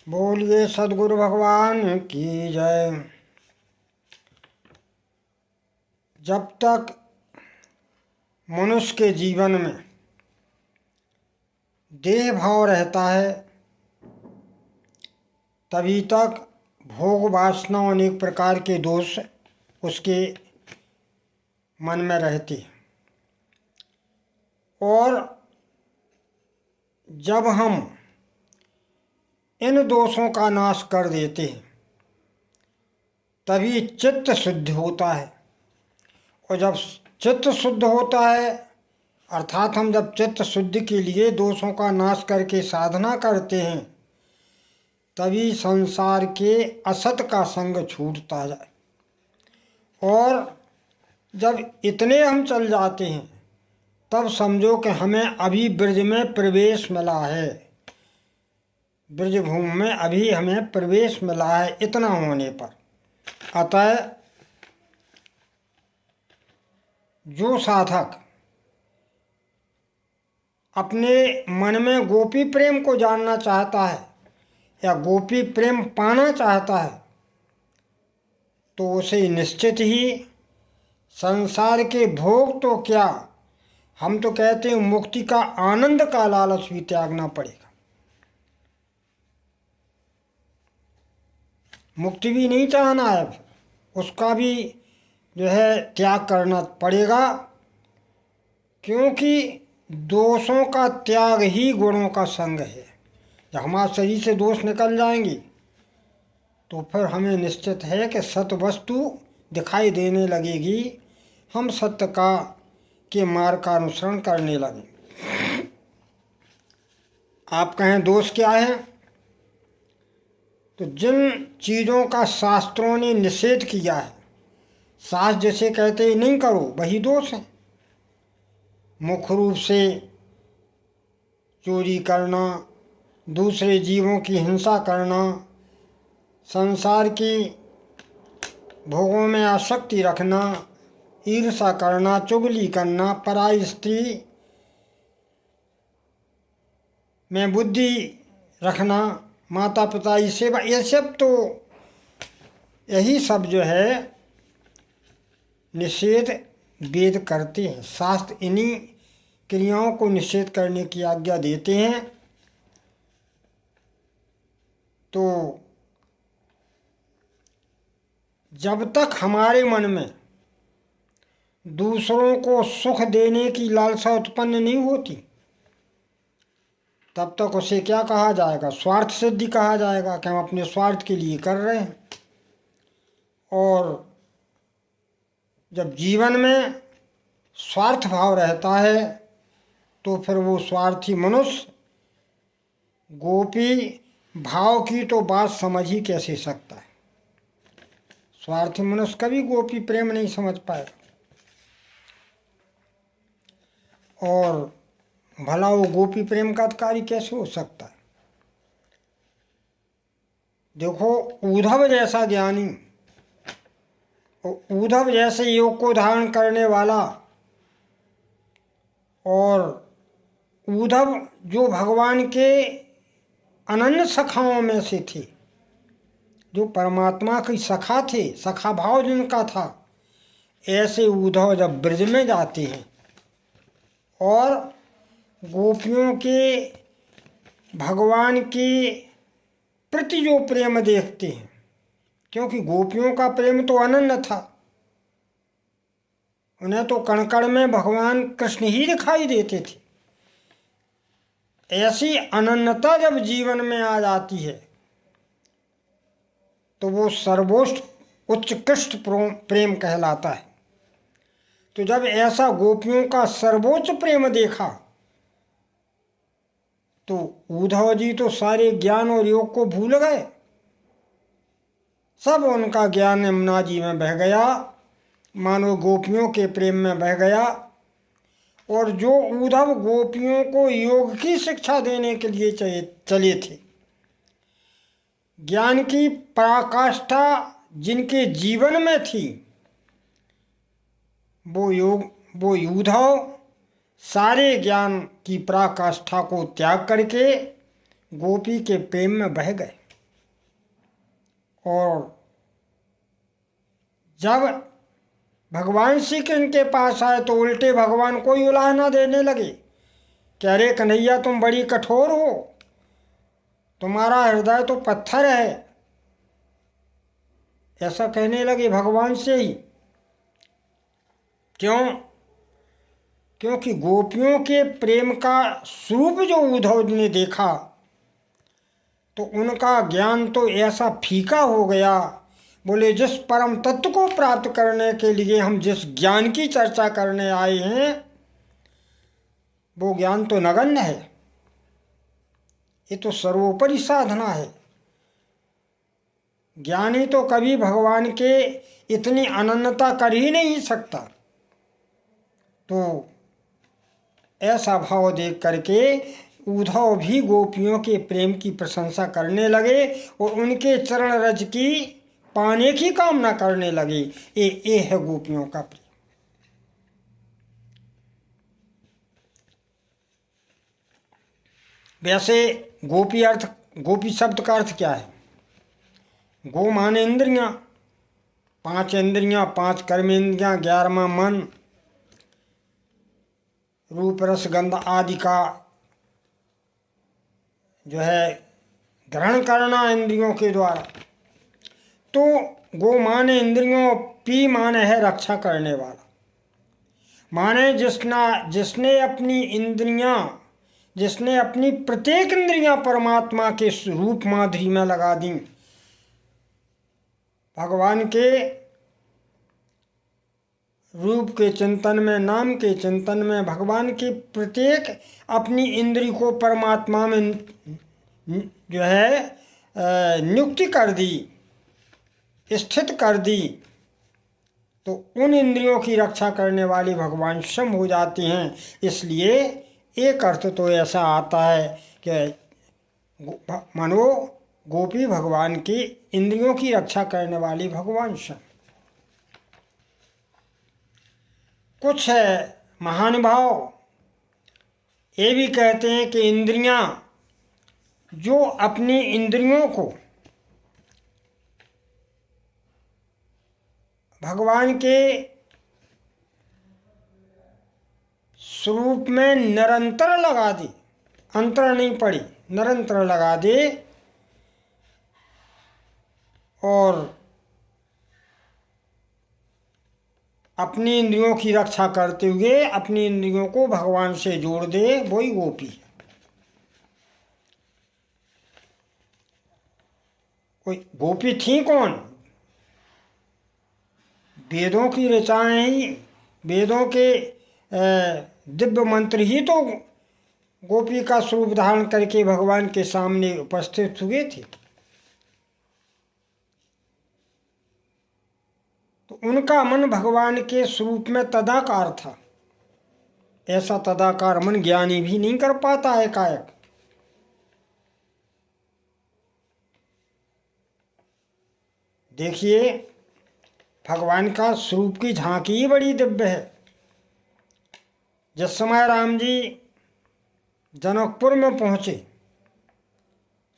बोलिए सदगुरु भगवान की जय। जब तक मनुष्य के जीवन में देह भाव रहता है तभी तक भोग वासना अनेक प्रकार के दोष उसके मन में रहते हैं। और जब हम इन दोषों का नाश कर देते हैं तभी चित्त शुद्ध होता है। और जब चित्त शुद्ध होता है अर्थात हम जब चित्त शुद्धि के लिए दोषों का नाश करके साधना करते हैं तभी संसार के असत का संग छूटता है। और जब इतने हम चल जाते हैं तब समझो कि हमें अभी ब्रज में प्रवेश मिला है, ब्रजभूमि में अभी हमें प्रवेश मिला है। इतना होने पर अतः जो साधक अपने मन में गोपी प्रेम को जानना चाहता है या गोपी प्रेम पाना चाहता है तो उसे निश्चित ही संसार के भोग तो क्या, हम तो कहते हैं मुक्ति का आनंद का लालच भी त्यागना पड़ेगा। मुक्ति भी नहीं चाहना है, उसका भी जो है त्याग करना पड़ेगा, क्योंकि दोषों का त्याग ही गुणों का संग है। जब हमारे शरीर से दोष निकल जाएंगे तो फिर हमें निश्चित है कि सत्य वस्तु दिखाई देने लगेगी, हम सत्य का के मार्ग का अनुसरण करने लगे। आप कहें दोष क्या है, तो जिन चीज़ों का शास्त्रों ने निषेध किया है, शास्त्र जैसे कहते हैं नहीं करो, वही दोष है। मुख्य रूप से चोरी करना, दूसरे जीवों की हिंसा करना, संसार की भोगों में आसक्ति रखना, ईर्ष्या करना, चुगली करना, पराई स्त्री में बुद्धि रखना, माता पिता की सेवा, ये सब तो यही सब जो है निषेध वेद करते हैं। शास्त्र इन्हीं क्रियाओं को निषेध करने की आज्ञा देते हैं। तो जब तक हमारे मन में दूसरों को सुख देने की लालसा उत्पन्न नहीं होती तब तक उसे क्या कहा जाएगा, स्वार्थ सिद्धि कहा जाएगा कि हम अपने स्वार्थ के लिए कर रहे हैं। और जब जीवन में स्वार्थ भाव रहता है तो फिर वो स्वार्थी मनुष्य गोपी भाव की तो बात समझ ही कैसे सकता है। स्वार्थी मनुष्य कभी गोपी प्रेम नहीं समझ पाएगा। और भला वो गोपी प्रेम का अधिकारी कैसे हो सकता है। देखो उद्धव जैसा ज्ञानी, उद्धव जैसे योग को धारण करने वाला, और उद्धव जो भगवान के अनन्य सखाओं में से थे, जो परमात्मा की सखा थे, सखा भाव जिनका था, ऐसे उद्धव जब ब्रज में जाते हैं और गोपियों के भगवान के प्रति जो प्रेम देखते हैं, क्योंकि गोपियों का प्रेम तो अनन्य था, उन्हें तो कण कण में भगवान कृष्ण ही दिखाई देते थे। ऐसी अनन्यता जब जीवन में आ जाती है तो वो सर्वोच्च उत्कृष्ट प्रेम कहलाता है। तो जब ऐसा गोपियों का सर्वोच्च प्रेम देखा तो उद्धव जी तो सारे ज्ञान और योग को भूल गए, सब उनका ज्ञान यमुना जी में बह गया, मानो गोपियों के प्रेम में बह गया। और जो उद्धव गोपियों को योग की शिक्षा देने के लिए चले थे, ज्ञान की पराकाष्ठा जिनके जीवन में थी, वो उद्धव सारे ज्ञान की पराकाष्ठा को त्याग करके गोपी के प्रेम में बह गए। और जब भगवान श्री कृष्ण के पास आए तो उल्टे भगवान को ही उलाहना देने लगे कि अरे कन्हैया तुम बड़ी कठोर हो, तुम्हारा हृदय तो पत्थर है, ऐसा कहने लगे भगवान से ही। क्यों? क्योंकि गोपियों के प्रेम का स्वरूप जो उद्धव ने देखा तो उनका ज्ञान तो ऐसा फीका हो गया। बोले जिस परम तत्व को प्राप्त करने के लिए हम जिस ज्ञान की चर्चा करने आए हैं वो ज्ञान तो नगण्य है, ये तो सर्वोपरि साधना है। ज्ञानी तो कभी भगवान के इतनी अनन्यता कर ही नहीं सकता। तो ऐसा भाव देख करके उद्धव भी गोपियों के प्रेम की प्रशंसा करने लगे और उनके चरण रज की पाने की कामना करने लगे। ये है गोपियों का प्रेम। वैसे गोपी शब्द का अर्थ क्या है? गो माने इंद्रियां, 5 इंद्रियां, 5 कर्मेंद्रियां, 11वां मन, रूप रस गंध आदि का जो है ग्रहण करना इंद्रियों के द्वारा। तो गो माने इंद्रियों, पी माने है रक्षा करने वाला, माने जिसने अपनी इंद्रियां, जिसने अपनी प्रत्येक इंद्रियां परमात्मा के रूप माधुरी में लगा दी, भगवान के रूप के चिंतन में, नाम के चिंतन में, भगवान की प्रत्येक अपनी इंद्री को परमात्मा में जो है नियुक्ति कर दी, स्थित कर दी, तो उन इंद्रियों की रक्षा करने वाली भगवान स्वयं हो जाती हैं। इसलिए एक अर्थ तो ऐसा आता है कि मनो गोपी भगवान की इंद्रियों की रक्षा करने वाली भगवान स्वयं। कुछ महानुभाव ये भी कहते हैं कि इंद्रियां जो अपनी इंद्रियों को भगवान के स्वरूप में निरंतर लगा दे, अंतर नहीं पड़ी, निरंतर लगा दे और अपनी इंद्रियों की रक्षा करते हुए अपनी इंद्रियों को भगवान से जोड़ दे, वही गोपी है। कोई गोपी थी कौन? वेदों की ऋचाएं ही, वेदों के दिव्य मंत्र ही तो गोपी का स्वरूप धारण करके भगवान के सामने उपस्थित हुए थे। तो उनका मन भगवान के स्वरूप में तदाकार था। ऐसा तदाकार मन ज्ञानी भी नहीं कर पाता है कायक। देखिए भगवान का स्वरूप की झांकी ही बड़ी दिव्य है। जिस समय राम जी जनकपुर में पहुँचे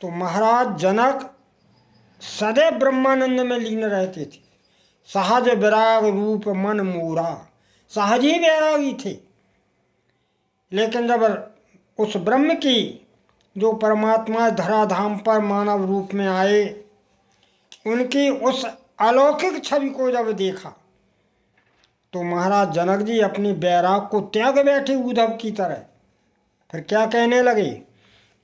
तो महाराज जनक सदैव ब्रह्मानंद में लीन रहते थे। सहज विराग रूप मन मोरा, सहज ही वैरागी थे। लेकिन जब उस ब्रह्म की जो परमात्मा धराधाम पर मानव रूप में आए, उनकी उस अलौकिक छवि को जब देखा तो महाराज जनक जी अपनी बैराग को त्याग बैठे उद्धव की तरह। फिर क्या कहने लगे?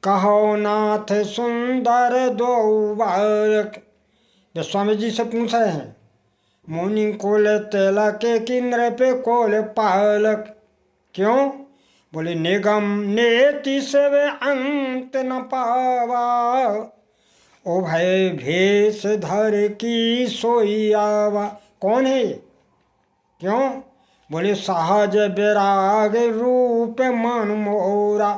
कहो नाथ सुंदर दो बालक। स्वामी जी से पूछ रहे हैं, मुनि कोल तिलक कि नृप कोल पालक। क्यों? बोले निगम नेति से वे अंत न पावा, ओ भय भेष धर की सोई आवा। कौन है? क्यों? बोले सहज विराग रूप मन मोरा,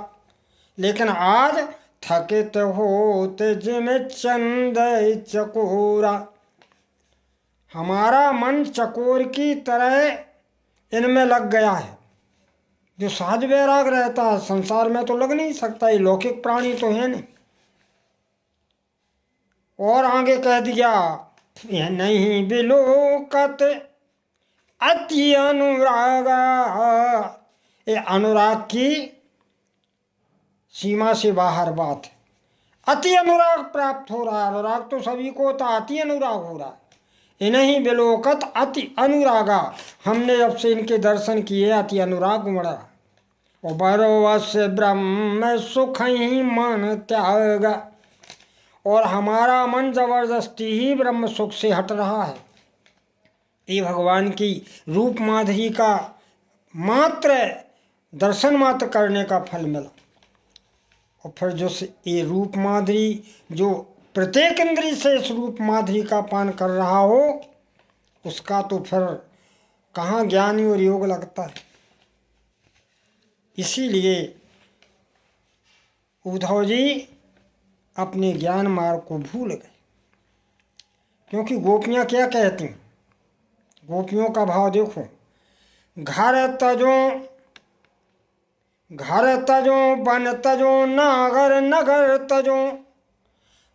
लेकिन आज थकित होते जिम चंद चकोरा। हमारा मन चकोर की तरह इनमें लग गया है। जो सहज वैराग रहता है संसार में तो लग नहीं सकता, ये लौकिक प्राणी तो है नहीं। और आगे कह दिया, यह नहीं बिलोकत अति अनुरागा। ये अनुराग की सीमा से बाहर बात है। अति अनुराग प्राप्त हो रहा है। अनुराग तो सभी को होता, अति अनुराग हो रहा है। इन्हीं बिलोकत अति अनुरागा, हमने जब से इनके दर्शन किए अति अनुराग उमड़ा। और बरोवस ब्रह्म सुख ही मन त्यागा, और हमारा मन जबरदस्ती ही ब्रह्म सुख से हट रहा है। ये भगवान की रूप माधुरी का मात्र दर्शन मात्र करने का फल मिला। और फिर जो ये रूप माधुरी, जो प्रत्येक इंद्री से इस रूप माधुरी का पान कर रहा हो, उसका तो फिर कहाँ ज्ञानी और योग लगता है। इसीलिए उद्धव जी अपने ज्ञान मार्ग को भूल गए। क्योंकि गोपियाँ क्या कहती, गोपियों का भाव देखो, घर तजो बन तजो नागर नगर तजो,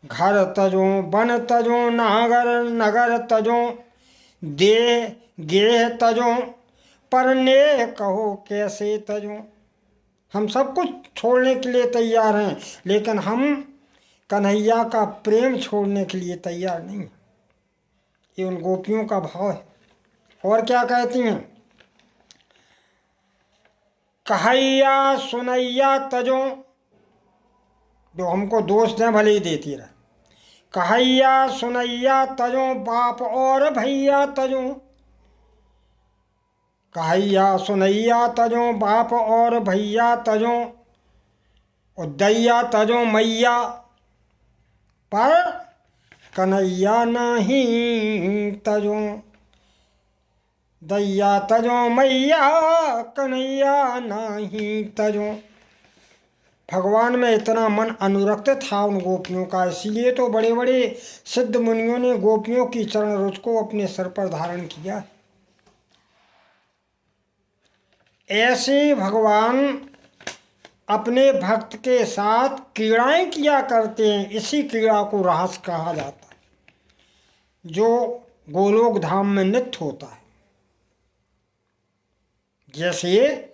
घर तजो बन तजो नागर नगर तजो, दे गेह तजो पर ने कहो कैसे तजो। हम सब कुछ छोड़ने के लिए तैयार हैं, लेकिन हम कन्हैया का प्रेम छोड़ने के लिए तैयार नहीं। ये उन गोपियों का भाव है। और क्या कहती हैं, कहैया सुनैया तजो, जो हमको दोष दें भले ही देती रहे। कहैया सुनैया तजो बाप और भैया तजो, कहैया सुनैया तजो बाप और भैया तजो, और दैया तजो मैया पर कन्हैया नहीं तजो, दैया तजो मैया कन्हैया नहीं तजो। भगवान में इतना मन अनुरक्त था उन गोपियों का, इसीलिए तो बड़े बड़े सिद्ध मुनियों ने गोपियों की चरण रुच को अपने सर पर धारण किया। ऐसे भगवान अपने भक्त के साथ क्रीड़ाएं किया करते हैं। इसी क्रीड़ा को रास कहा जाता है, जो गोलोक धाम में नित्य होता है। जैसे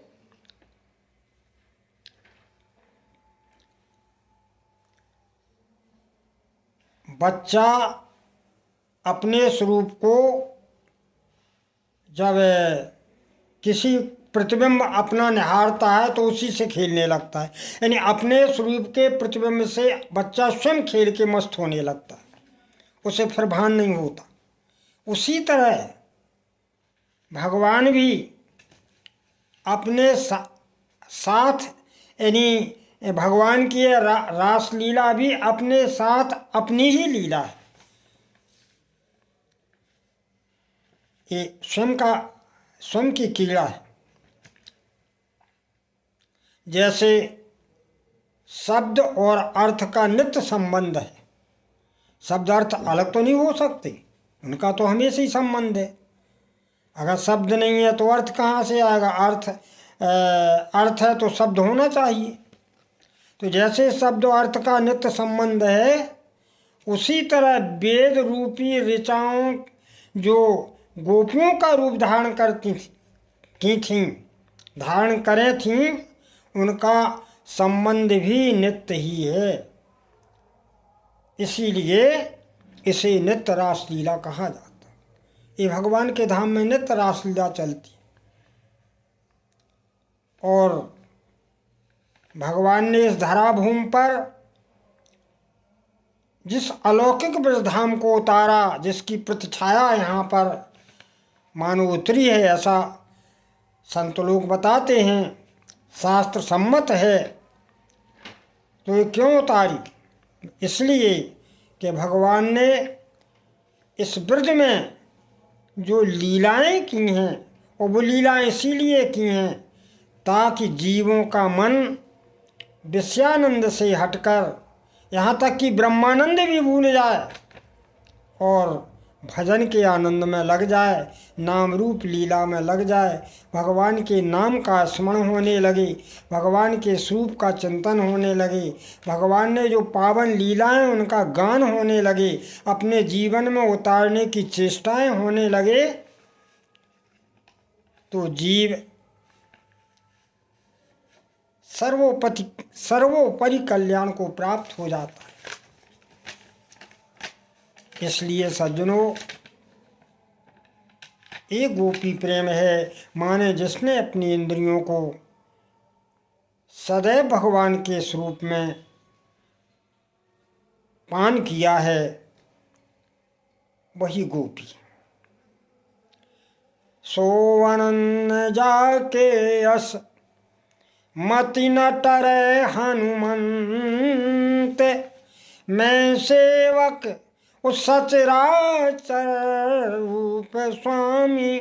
बच्चा अपने स्वरूप को जब किसी प्रतिबिंब अपना निहारता है तो उसी से खेलने लगता है। यानी अपने स्वरूप के प्रतिबिंब से बच्चा स्वयं खेल के मस्त होने लगता है, उसे फिर भान नहीं होता। उसी तरह भगवान भी अपने साथ, यानी भगवान की रास लीला भी अपने साथ अपनी ही लीला है। ये स्वयं की क्रीड़ा है। जैसे शब्द और अर्थ का नित्य संबंध है। शब्द अर्थ अलग तो नहीं हो सकते, उनका तो हमेशा ही संबंध है। अगर शब्द नहीं है तो अर्थ कहाँ से आएगा? अर्थ है तो शब्द होना चाहिए। तो जैसे शब्द और अर्थ का नित्य संबंध है, उसी तरह वेद रूपी ऋचाओं जो गोपियों का रूप धारण की थीं, धारण करें थीं, उनका संबंध भी नित्य ही है। इसीलिए इसे नित्य रासलीला कहा जाता है। ये भगवान के धाम में नित्य रासलीला चलती है। और भगवान ने इस धराभूमि पर जिस अलौकिक ब्रजधाम को उतारा, जिसकी प्रतिछाया यहाँ पर मानो उतरी है, ऐसा संत लोग बताते हैं, शास्त्र सम्मत है। तो ये क्यों उतारी? इसलिए कि भगवान ने इस ब्रज में जो लीलाएं की हैं, और वो लीलाएं इसीलिए की हैं ताकि जीवों का मन विषयानंद से हटकर यहाँ तक कि ब्रह्मानंद भी भूल जाए और भजन के आनंद में लग जाए, नाम रूप लीला में लग जाए, भगवान के नाम का स्मरण होने लगे, भगवान के स्वरूप का चिंतन होने लगे, भगवान ने जो पावन लीलाएं उनका गान होने लगे, अपने जीवन में उतारने की चेष्टाएं होने लगे, तो जीव सर्वोपरि कल्याण को प्राप्त हो जाता है। इसलिए सज्जनों, एक गोपी प्रेम है, माने जिसने अपनी इंद्रियों को सदैव भगवान के स्वरूप में पान किया है, वही गोपी। सोवन जाके अस मति न टरे हनुमंत, मैं सेवक उस सचराचर रूप स्वामी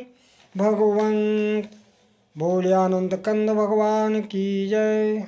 भगवंत। बोले आनंद कंद भगवान की जय।